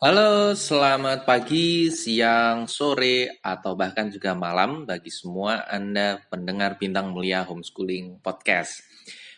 Halo, selamat pagi, siang, sore, atau bahkan juga malam bagi semua Anda pendengar Bintang Mulia Homeschooling Podcast.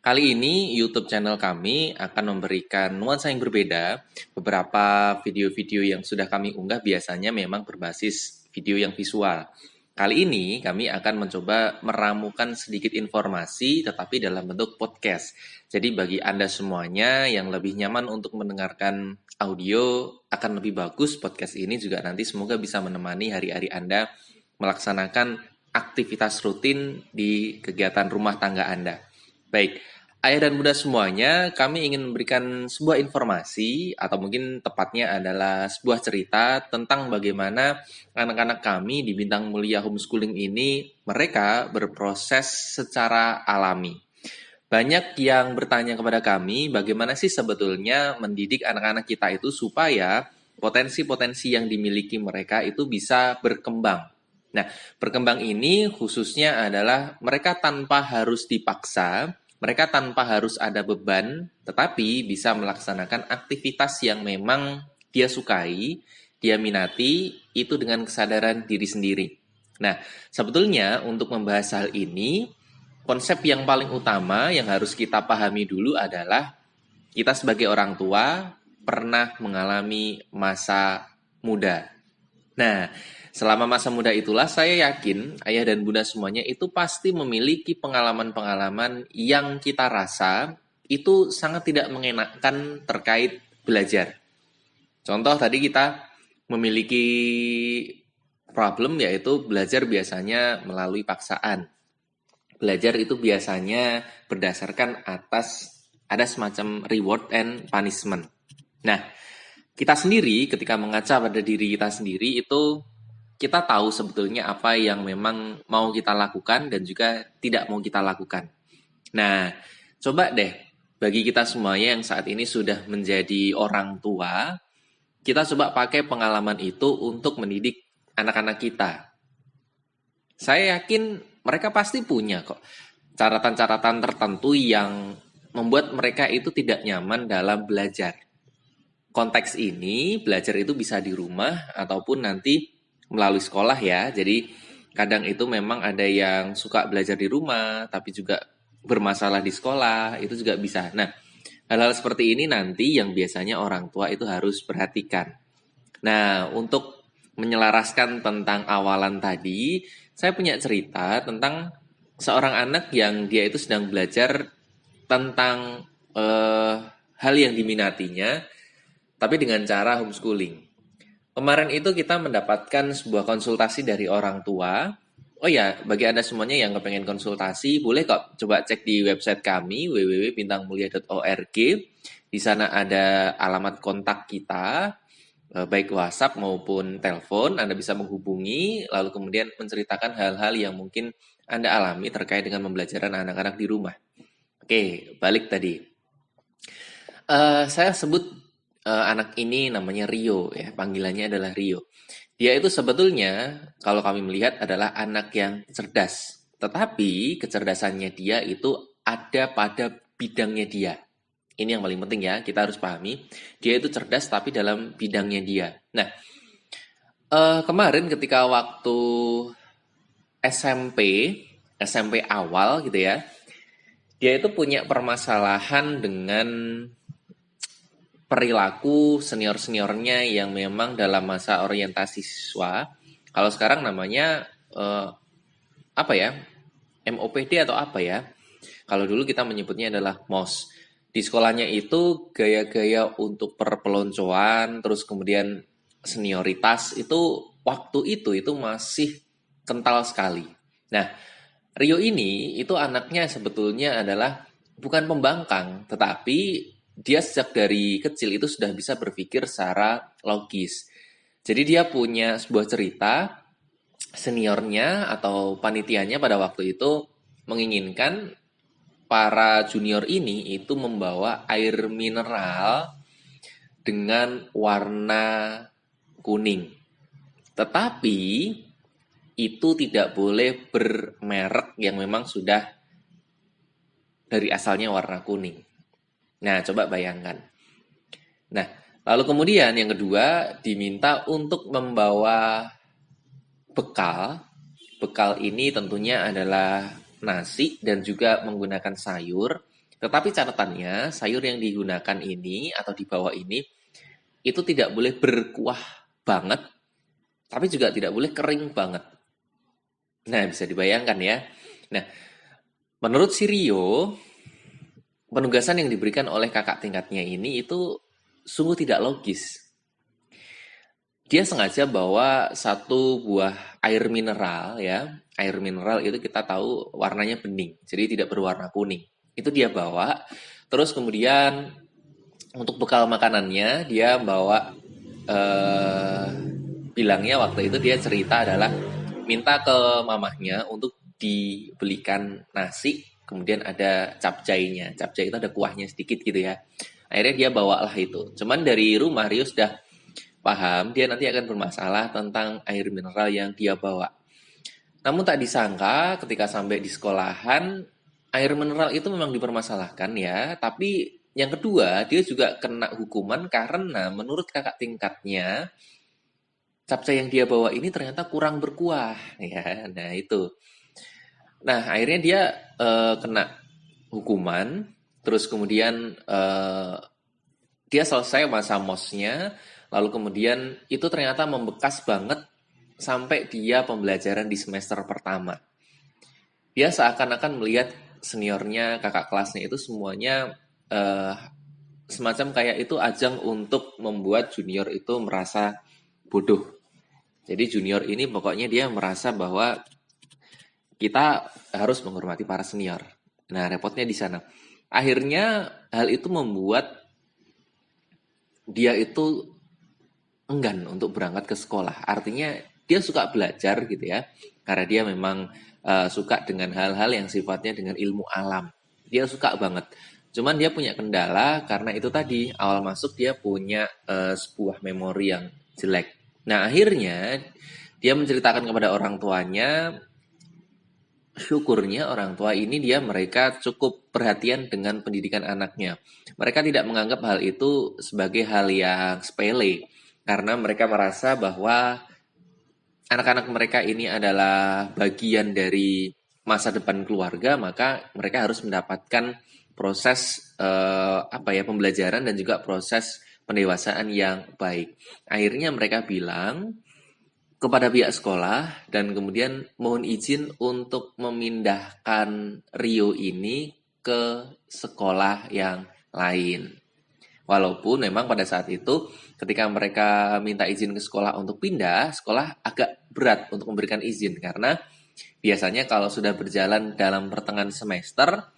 Kali ini YouTube channel kami akan memberikan nuansa yang berbeda. Beberapa video-video yang sudah kami unggah biasanya memang berbasis video yang visual. Kali ini kami akan mencoba meramukan sedikit informasi tetapi dalam bentuk podcast. Jadi bagi Anda semuanya yang lebih nyaman untuk mendengarkan audio akan lebih bagus, podcast ini juga nanti semoga bisa menemani hari-hari Anda melaksanakan aktivitas rutin di kegiatan rumah tangga Anda. Baik, ayah dan bunda semuanya, kami ingin memberikan sebuah informasi atau mungkin tepatnya adalah sebuah cerita tentang bagaimana anak-anak kami di Bintang Mulia Homeschooling ini mereka berproses secara alami. Banyak yang bertanya kepada kami, bagaimana sih sebetulnya mendidik anak-anak kita itu supaya potensi-potensi yang dimiliki mereka itu bisa berkembang. Nah, berkembang ini khususnya adalah mereka tanpa harus dipaksa, mereka tanpa harus ada beban, tetapi bisa melaksanakan aktivitas yang memang dia sukai, dia minati, itu dengan kesadaran diri sendiri. Nah, sebetulnya untuk membahas hal ini, konsep yang paling utama yang harus kita pahami dulu adalah kita sebagai orang tua pernah mengalami masa muda. Nah, selama masa muda itulah saya yakin ayah dan bunda semuanya itu pasti memiliki pengalaman-pengalaman yang kita rasa itu sangat tidak mengenakan terkait belajar. Contoh tadi kita memiliki problem yaitu belajar biasanya melalui paksaan. Belajar itu biasanya berdasarkan atas ada semacam reward and punishment. Nah, kita sendiri ketika mengaca pada diri kita sendiri itu kita tahu sebetulnya apa yang memang mau kita lakukan dan juga tidak mau kita lakukan. Nah, coba deh bagi kita semuanya yang saat ini sudah menjadi orang tua, kita coba pakai pengalaman itu untuk mendidik anak-anak kita. Saya yakin mereka pasti punya kok catatan-catatan tertentu yang membuat mereka itu tidak nyaman dalam belajar. Konteks ini, belajar itu bisa di rumah ataupun nanti melalui sekolah ya. Jadi kadang itu memang ada yang suka belajar di rumah, tapi juga bermasalah di sekolah, itu juga bisa. Nah, hal-hal seperti ini nanti yang biasanya orang tua itu harus perhatikan. Nah, untuk menyelaraskan tentang awalan tadi, saya punya cerita tentang seorang anak yang dia itu sedang belajar tentang hal yang diminatinya, tapi dengan cara homeschooling. Kemarin itu kita mendapatkan sebuah konsultasi dari orang tua. Oh ya, bagi Anda semuanya yang kepengen konsultasi, boleh kok coba cek di website kami www.bintangmulia.org. Di sana ada alamat kontak kita, baik WhatsApp maupun telepon. Anda bisa menghubungi, lalu kemudian menceritakan hal-hal yang mungkin Anda alami terkait dengan pembelajaran anak-anak di rumah. Oke, balik tadi. Saya sebut anak ini namanya Rio ya, panggilannya adalah Rio. Dia itu sebetulnya kalau kami melihat adalah anak yang cerdas. Tetapi kecerdasannya dia itu ada pada bidangnya dia. Ini yang paling penting ya, kita harus pahami. Dia itu cerdas tapi dalam bidangnya dia. Nah, kemarin ketika waktu SMP, SMP awal gitu ya, dia itu punya permasalahan dengan perilaku senior-seniornya yang memang dalam masa orientasi siswa. Kalau sekarang namanya apa ya? MOPD atau apa ya? Kalau dulu kita menyebutnya adalah MOS. Di sekolahnya itu gaya-gaya untuk perpeloncoan, terus kemudian senioritas itu waktu itu masih kental sekali. Nah, Rio ini itu anaknya sebetulnya adalah bukan pembangkang, tetapi dia sejak dari kecil itu sudah bisa berpikir secara logis. Jadi dia punya sebuah cerita, seniornya atau panitianya pada waktu itu menginginkan para junior ini itu membawa air mineral dengan warna kuning. Tetapi itu tidak boleh bermerek yang memang sudah dari asalnya warna kuning. Nah, coba bayangkan. Nah, lalu kemudian yang kedua diminta untuk membawa bekal. Bekal ini tentunya adalah nasi dan juga menggunakan sayur. Tetapi catatannya, sayur yang digunakan ini atau dibawa ini itu tidak boleh berkuah banget, tapi juga tidak boleh kering banget. Nah, bisa dibayangkan ya. Nah, menurut si Rio, penugasan yang diberikan oleh kakak tingkatnya ini itu sungguh tidak logis. Dia sengaja bawa satu buah air mineral ya. Air mineral itu kita tahu warnanya bening, jadi tidak berwarna kuning. Itu dia bawa. Terus kemudian untuk bekal makanannya dia bawa eh, bilangnya waktu itu dia cerita adalah minta ke mamahnya untuk dibelikan nasi, kemudian ada capcainya. Capcai itu ada kuahnya sedikit gitu ya. Akhirnya dia bawalah itu. Cuman dari rumah Rio sudah paham dia nanti akan bermasalah tentang air mineral yang dia bawa. Namun tak disangka ketika sampai di sekolahan, air mineral itu memang dipermasalahkan ya, tapi yang kedua dia juga kena hukuman karena menurut kakak tingkatnya, capcay yang dia bawa ini ternyata kurang berkuah ya. Nah, itu. Nah, akhirnya dia kena hukuman, terus kemudian dia selesai masa mosnya, lalu kemudian itu ternyata membekas banget sampai dia pembelajaran di semester pertama. Dia seakan-akan melihat seniornya, kakak kelasnya itu semuanya eh, semacam kayak itu ajang untuk membuat junior itu merasa bodoh. Jadi junior ini pokoknya dia merasa bahwa kita harus menghormati para senior. Nah, repotnya di sana. Akhirnya hal itu membuat dia itu enggan untuk berangkat ke sekolah. Artinya dia suka belajar gitu ya. Karena dia memang suka dengan hal-hal yang sifatnya dengan ilmu alam. Dia suka banget. Cuman dia punya kendala karena itu tadi awal masuk dia punya sebuah memori yang jelek. Nah, akhirnya dia menceritakan kepada orang tuanya. Syukurnya orang tua ini mereka cukup perhatian dengan pendidikan anaknya. Mereka tidak menganggap hal itu sebagai hal yang sepele karena mereka merasa bahwa anak-anak mereka ini adalah bagian dari masa depan keluarga, maka mereka harus mendapatkan proses pembelajaran dan juga proses pendewasaan yang baik. Akhirnya mereka bilang kepada pihak sekolah dan kemudian mohon izin untuk memindahkan Rio ini ke sekolah yang lain. Walaupun memang pada saat itu ketika mereka minta izin ke sekolah untuk pindah, sekolah agak berat untuk memberikan izin karena biasanya kalau sudah berjalan dalam pertengahan semester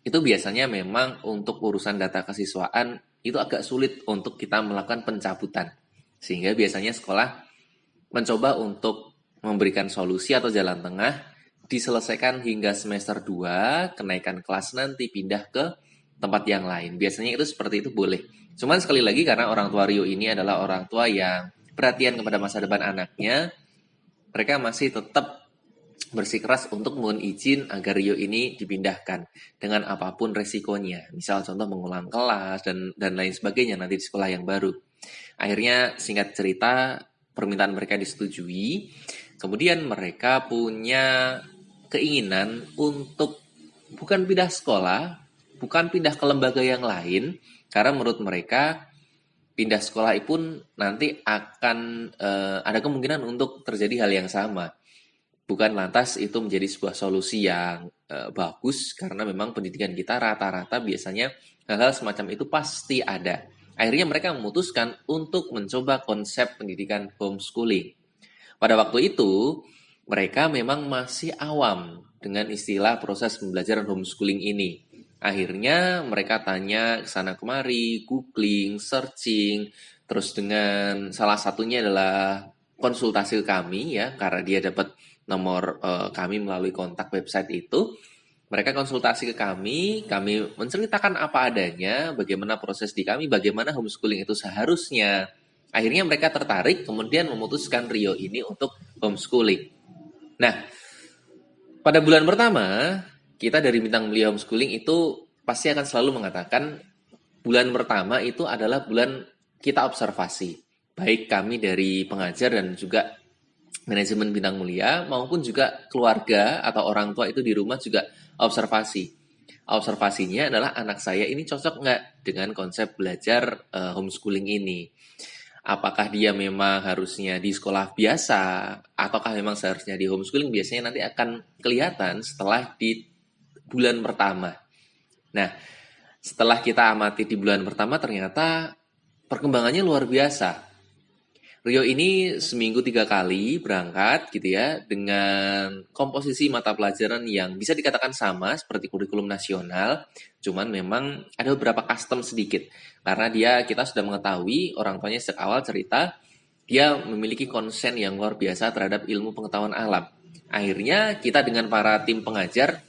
itu biasanya memang untuk urusan data kesiswaan itu agak sulit untuk kita melakukan pencabutan. Sehingga biasanya sekolah mencoba untuk memberikan solusi atau jalan tengah diselesaikan hingga semester 2, kenaikan kelas nanti pindah ke tempat yang lain. Biasanya itu seperti itu boleh. Cuman sekali lagi karena orang tua Rio ini adalah orang tua yang perhatian kepada masa depan anaknya, mereka masih tetap bersikeras untuk mohon izin agar Rio ini dipindahkan dengan apapun resikonya. Misal contoh mengulang kelas dan lain sebagainya nanti di sekolah yang baru. Akhirnya singkat cerita permintaan mereka disetujui. Kemudian mereka punya keinginan untuk bukan pindah sekolah, bukan pindah ke lembaga yang lain, karena menurut mereka pindah sekolah pun nanti akan ada kemungkinan untuk terjadi hal yang sama. Bukan lantas itu menjadi sebuah solusi yang bagus, karena memang pendidikan kita rata-rata biasanya hal-hal semacam itu pasti ada. Akhirnya mereka memutuskan untuk mencoba konsep pendidikan homeschooling. Pada waktu itu, mereka memang masih awam dengan istilah proses pembelajaran homeschooling ini. Akhirnya mereka tanya ke sana kemari, googling, searching, terus dengan salah satunya adalah konsultasi kami ya, karena dia dapat nomor kami melalui kontak website itu. Mereka konsultasi ke kami menceritakan apa adanya, bagaimana proses di kami, bagaimana homeschooling itu seharusnya. Akhirnya mereka tertarik, kemudian memutuskan Rio ini untuk homeschooling. Nah, pada bulan pertama, kita dari Bintang Mulia Homeschooling itu pasti akan selalu mengatakan bulan pertama itu adalah bulan kita observasi. Baik kami dari pengajar dan juga manajemen bintang mulia maupun juga keluarga atau orang tua itu di rumah juga observasi. Observasinya adalah anak saya ini cocok nggak dengan konsep belajar homeschooling ini. Apakah dia memang harusnya di sekolah biasa, ataukah memang seharusnya di homeschooling, biasanya nanti akan kelihatan setelah di bulan pertama. Nah, setelah kita amati di bulan pertama, ternyata perkembangannya luar biasa. Rio ini seminggu 3 kali berangkat gitu ya, dengan komposisi mata pelajaran yang bisa dikatakan sama seperti kurikulum nasional, cuman memang ada beberapa custom sedikit. Karena kita sudah mengetahui, orang tuanya sejak awal cerita, dia memiliki konsen yang luar biasa terhadap ilmu pengetahuan alam. Akhirnya kita dengan para tim pengajar,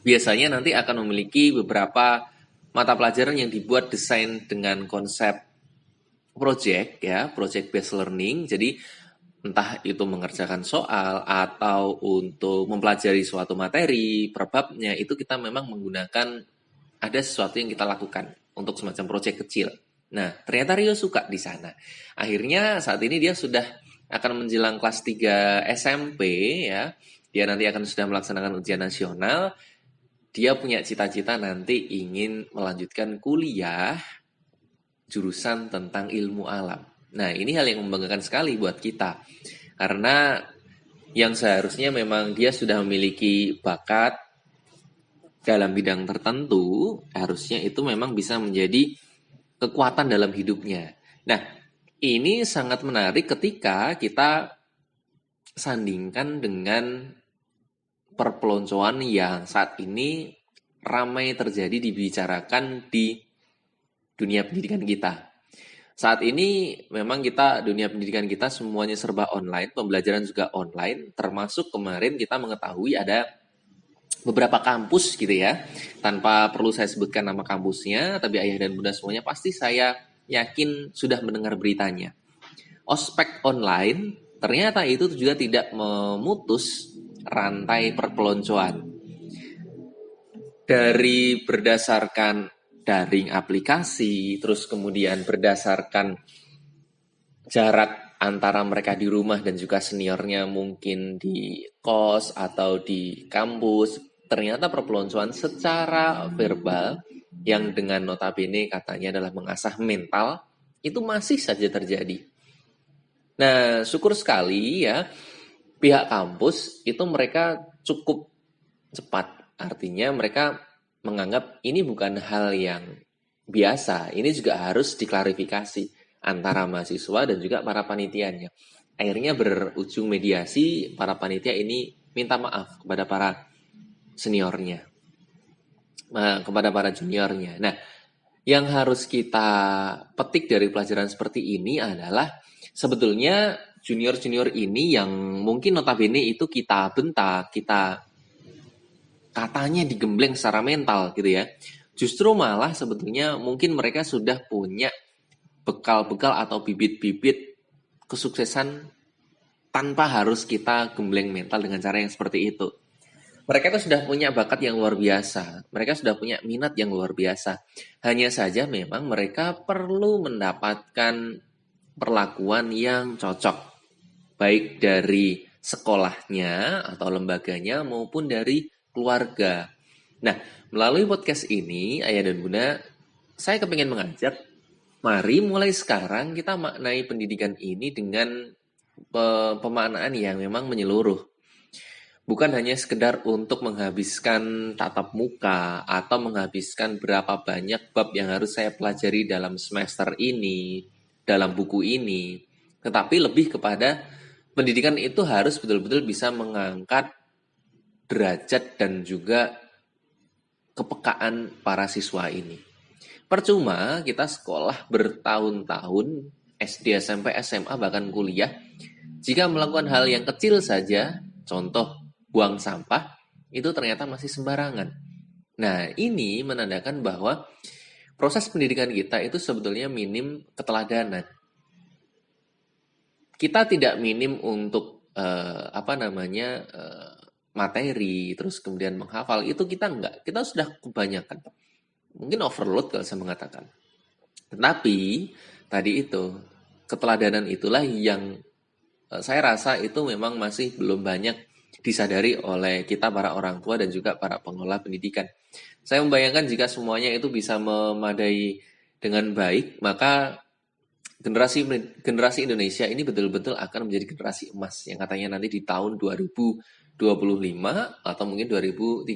biasanya nanti akan memiliki beberapa mata pelajaran yang dibuat desain dengan konsep project based learning. Jadi entah itu mengerjakan soal atau untuk mempelajari suatu materi per babnya, itu kita memang menggunakan ada sesuatu yang kita lakukan untuk semacam project kecil. Nah, ternyata Rio suka di sana. Akhirnya saat ini dia sudah akan menjelang kelas 3 SMP ya. Dia nanti akan sudah melaksanakan ujian nasional. Dia punya cita-cita nanti ingin melanjutkan kuliah jurusan tentang ilmu alam. Nah, ini hal yang membanggakan sekali buat kita. Karena yang seharusnya memang dia sudah memiliki bakat dalam bidang tertentu, harusnya itu memang bisa menjadi kekuatan dalam hidupnya. Nah, ini sangat menarik ketika kita sandingkan dengan perpeloncoan yang saat ini ramai terjadi dibicarakan di dunia pendidikan kita. Saat ini memang dunia pendidikan kita semuanya serba online, pembelajaran juga online, termasuk kemarin kita mengetahui ada beberapa kampus gitu ya, tanpa perlu saya sebutkan nama kampusnya, tapi ayah dan bunda semuanya pasti saya yakin sudah mendengar beritanya. Ospek online, ternyata itu juga tidak memutus rantai perpeloncoan. Dari berdasarkan daring aplikasi, terus kemudian berdasarkan jarak antara mereka di rumah dan juga seniornya mungkin di kos atau di kampus, ternyata perpeloncoan secara verbal yang dengan notabene katanya adalah mengasah mental, itu masih saja terjadi. Nah, syukur sekali ya, pihak kampus itu mereka cukup cepat. Artinya mereka menganggap ini bukan hal yang biasa, ini juga harus diklarifikasi antara mahasiswa dan juga para panitianya. Akhirnya berujung mediasi, para panitia ini minta maaf kepada para seniornya, kepada para juniornya. Nah, yang harus kita petik dari pelajaran seperti ini adalah sebetulnya junior-junior ini yang mungkin notabene itu kita bentak, kita katanya digembleng secara mental gitu ya. Justru malah sebetulnya mungkin mereka sudah punya bekal-bekal atau bibit-bibit kesuksesan tanpa harus kita gembleng mental dengan cara yang seperti itu. Mereka itu sudah punya bakat yang luar biasa. Mereka sudah punya minat yang luar biasa. Hanya saja memang mereka perlu mendapatkan perlakuan yang cocok. Baik dari sekolahnya atau lembaganya maupun dari keluarga. Nah, melalui podcast ini, Ayah dan Bunda, saya kepingin mengajak, mari mulai sekarang kita maknai pendidikan ini dengan pemaknaan yang memang menyeluruh. Bukan hanya sekedar untuk menghabiskan tatap muka atau menghabiskan berapa banyak bab yang harus saya pelajari dalam semester ini, dalam buku ini, tetapi lebih kepada pendidikan itu harus betul-betul bisa mengangkat derajat dan juga kepekaan para siswa ini. Percuma kita sekolah bertahun-tahun, SD, SMP, SMA, bahkan kuliah, jika melakukan hal yang kecil saja, contoh buang sampah, itu ternyata masih sembarangan. Nah, ini menandakan bahwa proses pendidikan kita itu sebetulnya minim keteladanan. Kita tidak minim untuk materi, terus kemudian menghafal, itu kita enggak. Kita sudah kebanyakan. Mungkin overload kalau saya mengatakan. Tetapi tadi itu, keteladanan itulah yang saya rasa itu memang masih belum banyak disadari oleh kita para orang tua dan juga para pengelola pendidikan. Saya membayangkan jika semuanya itu bisa memadai dengan baik, maka generasi generasi Indonesia ini betul-betul akan menjadi generasi emas yang katanya nanti di tahun 2025 atau mungkin 2030.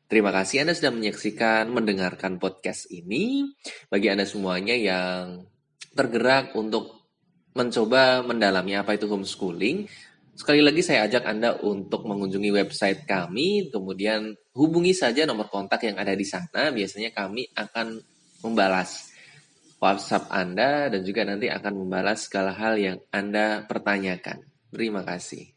Terima kasih Anda sudah menyaksikan, mendengarkan podcast ini. Bagi Anda semuanya yang tergerak untuk mencoba mendalami apa itu homeschooling, sekali lagi saya ajak Anda untuk mengunjungi website kami, kemudian hubungi saja nomor kontak yang ada di sana. Biasanya kami akan membalas WhatsApp Anda dan juga nanti akan membalas segala hal yang Anda pertanyakan. Terima kasih.